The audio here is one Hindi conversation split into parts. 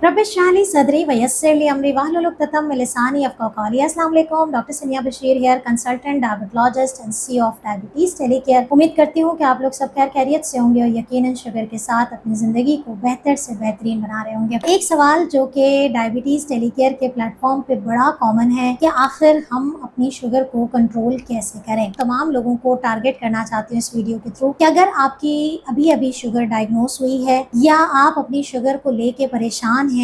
रब इश्रह ली सदरी वयस्सिर ली अमरी वाहलुल उक़दतम मिन लिसानी यफ़क़हू क़ौली। अस्सलाम वालेकुम, doctor Sania Bashir here, consultant diabetologist and C of Diabetes Telecare. उम्मीद करती हूँ कि आप लोग सब खैर खैरियत से होंगे और यकीनन शुगर के साथ अपनी ज़िंदगी को बेहतर से बेहतरीन बना रहे होंगे। एक सवाल जो कि डायबिटीज़ टेलीकेयर के प्लेटफॉर्म पे बड़ा कॉमन है कि आखिर हम अपनी शुगर को कंट्रोल कैसे करें। तमाम लोगों को टारगेट करना चाहती हूँ इस वीडियो के थ्रू कि अगर आपकी अभी अभी शुगर डायग्नोस हुई है या आप अपनी शुगर को लेके परेशान हैं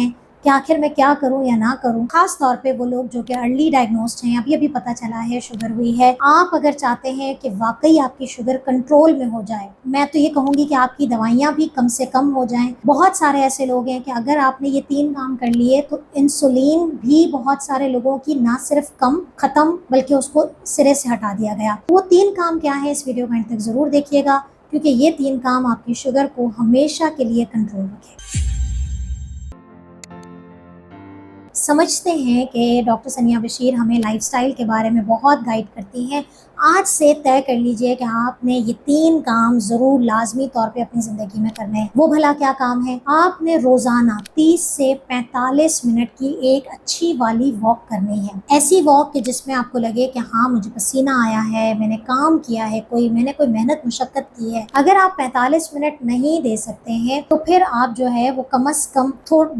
कि आखिर मैं क्या करूं या ना करूं, खास तौर पे वो लोग जो कि अर्ली डायग्नोस्ड हैं, अभी अभी पता चला है शुगर हुई है। आप अगर चाहते हैं कि वाकई आपकी शुगर कंट्रोल में हो जाए, मैं तो ये कहूंगी कि आपकी दवाइयां भी कम से कम हो जाएं। बहुत सारे ऐसे लोग हैं कि अगर आपने ये 3 काम कर लिए तो इंसुलिन भी बहुत सारे लोगों की ना सिर्फ कम खत्म बल्कि उसको सिरे से हटा दिया गया। वो 3 काम क्या है, इस वीडियो को अंत तक जरूर देखिएगा, क्योंकि ये 3 काम आपकी शुगर को हमेशा के लिए कंट्रोल रखेगा। समझते हैं कि डॉक्टर सनिया बशीर हमें लाइफस्टाइल के बारे में बहुत गाइड करती हैं। आज से तय कर लीजिए कि आपने ये 3 काम ज़रूर लाजमी तौर पे अपनी ज़िंदगी में करने हैं। वो भला क्या काम है? आपने रोज़ाना 30 से 45 मिनट की एक अच्छी वाली वॉक करनी है। ऐसी वॉक कि जिसमें आपको लगे कि हाँ, मुझे पसीना आया है, मैंने काम किया है, मैंने कोई मेहनत मुशक्कत की है। अगर आप 45 मिनट नहीं दे सकते हैं तो फिर आप जो है वो कम से कम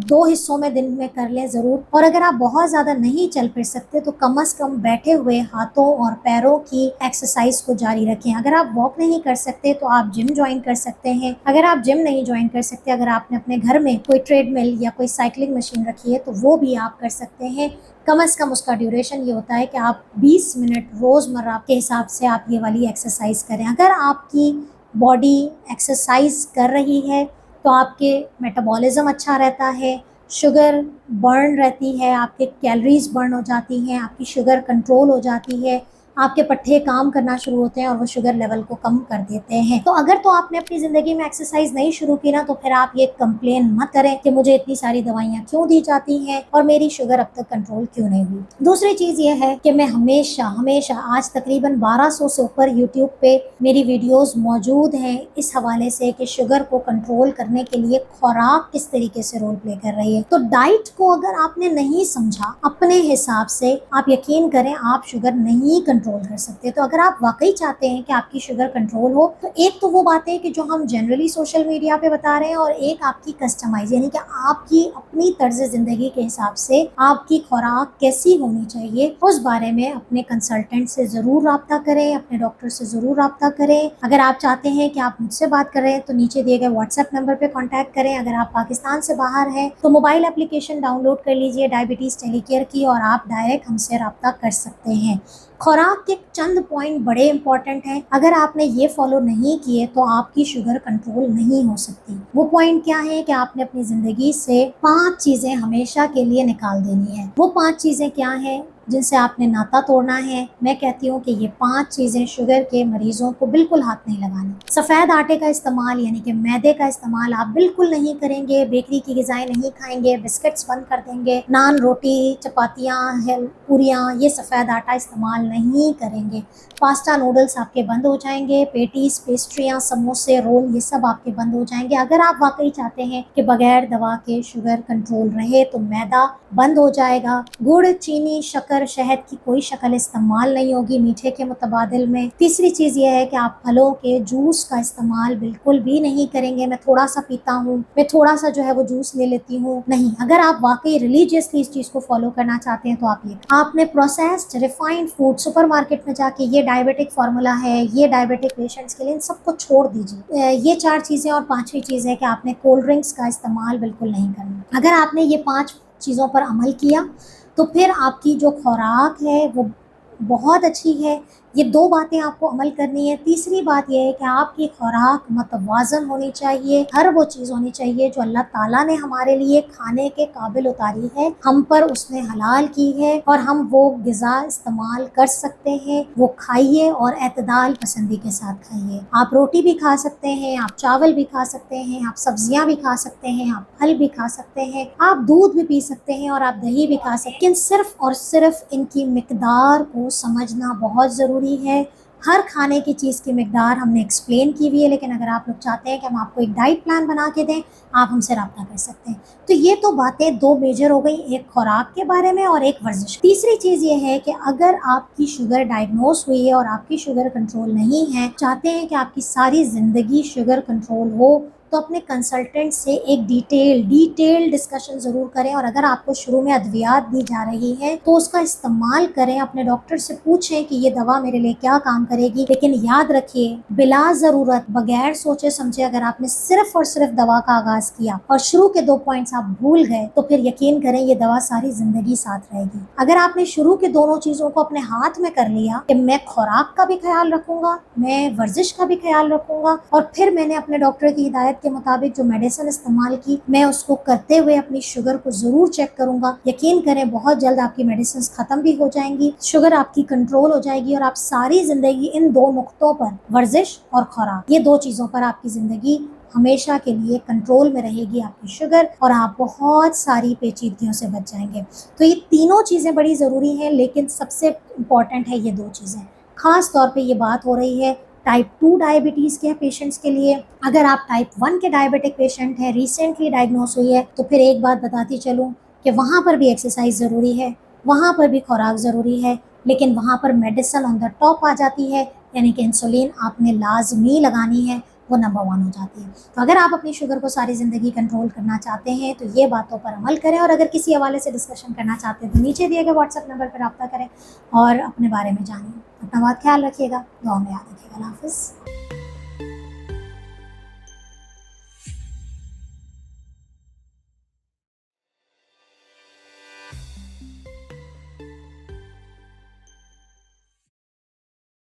2 हिस्सों में दिन में कर लें ज़रूर। और अगर आप बहुत ज़्यादा नहीं चल फिर सकते तो कम से कम बैठे हुए हाथों और पैरों की एक्सरसाइज को जारी रखें। अगर आप वॉक नहीं कर सकते तो आप जिम ज्वाइन कर सकते हैं। अगर आप जिम नहीं ज्वाइन कर सकते, अगर आपने अपने घर में कोई ट्रेडमिल या कोई साइकिलिंग मशीन रखी है तो वो भी आप कर सकते हैं। कम से कम उसका ड्यूरेशन ये होता है कि आप 20 मिनट रोज़मर्रा के हिसाब से आप ये वाली एक्सरसाइज करें। अगर आपकी बॉडी एक्सरसाइज कर रही है तो आपके मेटाबॉलिज्म अच्छा रहता है, शुगर बर्न रहती है, आपके कैलोरीज बर्न हो जाती हैं, आपकी शुगर कंट्रोल हो जाती है, आपके पट्टे काम करना शुरू होते हैं और वो शुगर लेवल को कम कर देते हैं। तो अगर तो आपने अपनी ज़िंदगी में एक्सरसाइज नहीं शुरू की ना तो फिर आप ये कंप्लेन मत करें कि मुझे इतनी सारी दवाइयाँ क्यों दी जाती हैं और मेरी शुगर अब तक कंट्रोल क्यों नहीं हुई। दूसरी चीज़ ये है कि मैं हमेशा हमेशा आज तकरीबन 1200 से ऊपर यूट्यूब पे मेरी वीडियोज़ मौजूद हैं इस हवाले से कि शुगर को कंट्रोल करने के लिए खुराक किस तरीके से रोल प्ले कर रही है। तो डाइट को अगर आपने नहीं समझा अपने हिसाब से, आप यकीन करें आप शुगर नहीं कंट्रोल कर सकते। तो अगर आप वाकई चाहते हैं कि आपकी शुगर कंट्रोल हो तो एक तो वो बातें कि जो हम जनरली सोशल मीडिया पे बता रहे हैं और एक आपकी कस्टमाइज यानी कि आपकी अपनी तर्ज जिंदगी के हिसाब से आपकी खुराक कैसी होनी चाहिए, उस बारे में अपने कंसल्टेंट से ज़रूर रब्ता करें, अपने डॉक्टर से ज़रूर रब्ता करें। अगर आप चाहते हैं कि आप मुझसे बात करें तो नीचे दिए गए व्हाट्सएप नंबर पर कॉन्टैक्ट करें। अगर आप पाकिस्तान से बाहर हैं तो मोबाइल एप्लीकेशन डाउनलोड कर लीजिए डायबिटीज़ टेलीकेयर की और आप डायरेक्ट हमसे रब्ता कर सकते हैं। खुराक के चंद पॉइंट बड़े इंपॉर्टेंट हैं। अगर आपने ये फॉलो नहीं किए तो आपकी शुगर कंट्रोल नहीं हो सकती। वो पॉइंट क्या है कि आपने अपनी ज़िंदगी से 5 चीज़ें हमेशा के लिए निकाल देनी है। वो 5 चीज़ें क्या हैं जिनसे आपने नाता तोड़ना है? मैं कहती हूँ कि ये 5 चीज़ें शुगर के मरीजों को बिल्कुल हाथ नहीं लगानी। सफ़ेद आटे का इस्तेमाल यानी कि मैदे का इस्तेमाल आप बिल्कुल नहीं करेंगे, बेकरी की ग़िज़ाएं नहीं खाएंगे, बिस्किट्स बंद कर देंगे, नान, रोटी, चपातियाँ, पूरियाँ, ये सफ़ेद आटा इस्तेमाल नहीं करेंगे। पास्ता, नूडल्स आपके बंद हो जाएंगे, पेटीज़, पेस्ट्रियाँ, समोसे, रोल, ये सब आपके बंद हो जाएंगे। अगर आप वाकई चाहते हैं कि बगैर दवा के शुगर कंट्रोल रहे तो मैदा बंद हो जाएगा। गुड़, चीनी, शक्कर, शहद की कोई शक्ल इस्तेमाल नहीं होगी मीठे के मुतबादिल में। तीसरी चीज़ ये है कि आप फलों के जूस का इस्तेमाल बिल्कुल भी नहीं करेंगे। मैं थोड़ा सा पीता हूँ, मैं थोड़ा सा जो है वो जूस ले लेती हूँ, नहीं। अगर आप वाकई रिलीजियसली इस चीज़ को फॉलो करना चाहते हैं तो आप ये आपने प्रोसेस्ड रिफाइंड फूड सुपरमार्केट में जाके ये डायबिटिक फार्मूला है, ये डायबिटिक पेशेंट्स के लिए, इन सबको छोड़ दीजिए। ये 4 चीज़ें और 5वीं चीज़ है कि आपने कोल्ड ड्रिंक्स का इस्तेमाल बिल्कुल नहीं करना। अगर आपने ये 5 चीज़ों पर अमल किया तो फिर आपकी जो खुराक है वो बहुत अच्छी है। ये 2 बातें आपको अमल करनी है। तीसरी बात यह है कि आपकी खुराक मतवाज़न होनी चाहिए। हर वो चीज़ होनी चाहिए जो अल्लाह ताला ने हमारे लिए खाने के काबिल उतारी है, हम पर उसने हलाल की है और हम वो ग़िज़ा इस्तेमाल कर सकते हैं। वो खाइए और एतदाल पसंदी के साथ खाइए। आप रोटी भी खा सकते हैं, आप चावल भी खा सकते हैं, आप सब्जियां भी खा सकते हैं, आप फल भी खा सकते हैं, आप दूध भी पी सकते हैं और आप दही भी खा सकते हैं। लेकिन सिर्फ और सिर्फ इनकी मिकदार को समझना बहुत ज़रूरी है। हर खाने की चीज़ की मिकदार हमने एक्सप्लेन की हुई है, लेकिन अगर आप लोग चाहते हैं कि हम आपको एक डाइट प्लान बना के दें, आप हमसे रब्ता कर सकते हैं। तो ये तो बातें दो मेजर हो गई, एक खुराक के बारे में और एक वर्जिश। तीसरी चीज़ ये है कि अगर आपकी शुगर डायग्नोस हुई है और आपकी शुगर कंट्रोल नहीं है, चाहते हैं कि आपकी सारी ज़िंदगी शुगर कंट्रोल हो, तो अपने कंसल्टेंट से एक डिटेल डिस्कशन ज़रूर करें। और अगर आपको शुरू में अद्वियात दी जा रही है तो उसका इस्तेमाल करें। अपने डॉक्टर से पूछें कि ये दवा मेरे लिए क्या काम करेगी, लेकिन याद रखिए बिला ज़रूरत बगैर सोचे समझे अगर आपने सिर्फ और सिर्फ दवा का आगाज़ किया और शुरू के 2 पॉइंट्स आप भूल गए तो फिर यकीन करें ये दवा सारी ज़िंदगी साथ रहेगी। अगर आपने शुरू के दोनों चीज़ों को अपने हाथ में कर लिया कि मैं खुराक का भी ख्याल रखूंगा, मैं वर्जिश का भी ख्याल रखूंगा, और फिर मैंने अपने डॉक्टर की हिदायत के मुताबिक जो मेडिसिन इस्तेमाल की मैं उसको करते हुए अपनी शुगर को ज़रूर चेक करूंगा, यकीन करें बहुत जल्द आपकी मेडिसिन ख़त्म भी हो जाएंगी, शुगर आपकी कंट्रोल हो जाएगी और आप सारी ज़िंदगी इन 2 नुक्तों पर, वर्जिश और खुराक, ये 2 चीज़ों पर आपकी ज़िंदगी हमेशा के लिए कंट्रोल में रहेगी आपकी शुगर, और आप बहुत सारी पेचीदगियों से बच जाएंगे। तो ये तीनों चीज़ें बड़ी ज़रूरी हैं, लेकिन सबसे इम्पॉर्टेंट है ये 2 चीज़ें। ख़ास तौर पे ये बात हो रही है टाइप 2 डायबिटीज़ के पेशेंट्स के लिए। अगर आप टाइप 1 के डायबिटिक पेशेंट हैं, रिसेंटली डायग्नोस हुई है, तो फिर एक बात बताती चलूँ कि वहाँ पर भी एक्सरसाइज ज़रूरी है, वहाँ पर भी खुराक ज़रूरी है, लेकिन वहाँ पर मेडिसिन ऑन द टॉप आ जाती है, यानी कि इंसुलिन आपने लाजमी लगानी है, वो नंबर 1 हो जाती है। तो अगर आप अपनी शुगर को सारी ज़िंदगी कंट्रोल करना चाहते हैं तो ये बातों पर अमल करें, और अगर किसी हवाले से डिस्कशन करना चाहते हैं तो नीचे दिए गए व्हाट्सएप नंबर पर रब्ता करें और अपने बारे में जानिए। अपना बहुत ख्याल रखिएगा, दुआ में याद रखिएगा। अल्लाह हाफ़िज़।